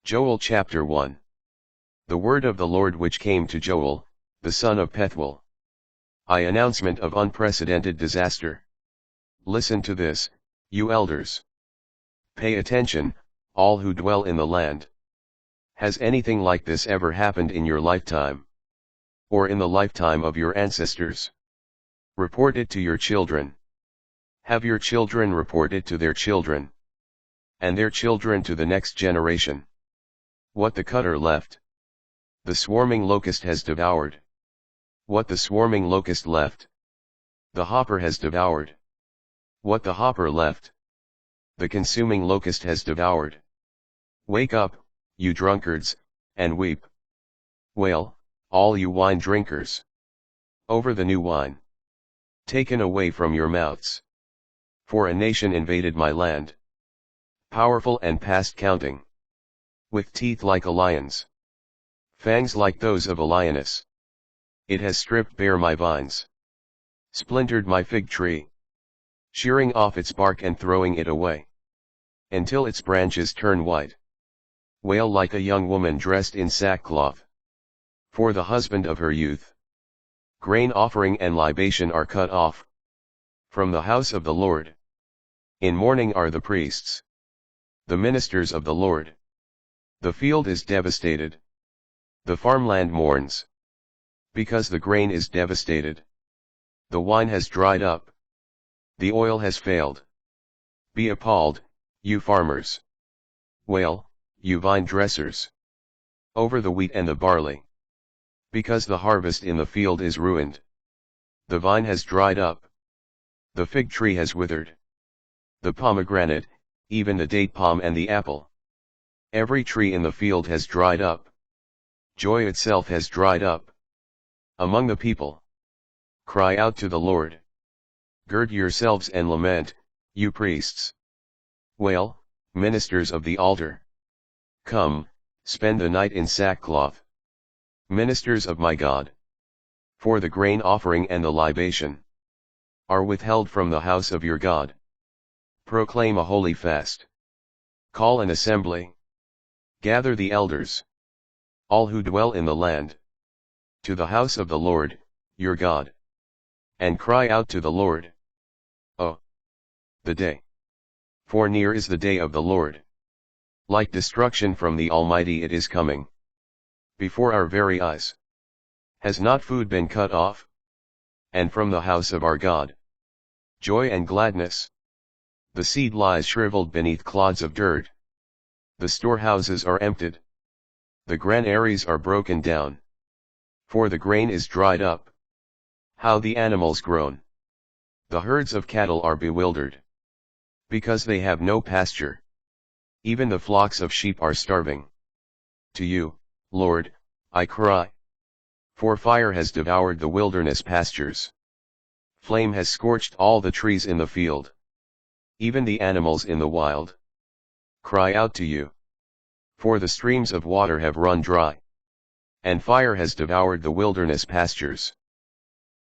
Joel chapter 1. The word of the Lord which came to Joel, the son of Pethuel. Announcement of unprecedented disaster. Listen to this, you elders. Pay attention, all who dwell in the land. Has anything like this ever happened in your lifetime? Or in the lifetime of your ancestors? Report it to your children. Have your children report it to their children, and their children to the next generation. What the cutter left, the swarming locust has devoured. What the swarming locust left, the hopper has devoured. What the hopper left, the consuming locust has devoured. Wake up, you drunkards, and weep. Wail, all you wine drinkers, over the new wine, taken away from your mouths. For a nation invaded my land, powerful and past counting, with teeth like a lion's, fangs like those of a lioness. It has stripped bare my vines, splintered my fig tree, shearing off its bark and throwing it away, until its branches turn white. Wail like a young woman dressed in sackcloth, for the husband of her youth. Grain offering and libation are cut off from the house of the Lord. In mourning are the priests, the ministers of the Lord. The field is devastated, the farmland mourns, because the grain is devastated. The wine has dried up, the oil has failed. Be appalled, you farmers. Wail, you vine dressers, over the wheat and the barley, because the harvest in the field is ruined. The vine has dried up, the fig tree has withered, the pomegranate, even the date palm and the apple. Every tree in the field has dried up. Joy itself has dried up among the people. Cry out to the Lord. Gird yourselves and lament, you priests. Wail, ministers of the altar. Come, spend the night in sackcloth, ministers of my God. For the grain offering and the libation are withheld from the house of your God. Proclaim a holy fast. Call an assembly. Gather the elders, all who dwell in the land, to the house of the Lord, your God. And cry out to the Lord. Oh, the day! For near is the day of the Lord. Like destruction from the Almighty it is coming, before our very eyes. Has not food been cut off? And from the house of our God, joy and gladness. The seed lies shriveled beneath clods of dirt. The storehouses are emptied. The granaries are broken down. For the grain is dried up. How the animals groan! The herds of cattle are bewildered, because they have no pasture. Even the flocks of sheep are starving. To you, Lord, I cry. For fire has devoured the wilderness pastures. Flame has scorched all the trees in the field, even the animals in the wild. Cry out to you. For the streams of water have run dry, and fire has devoured the wilderness pastures.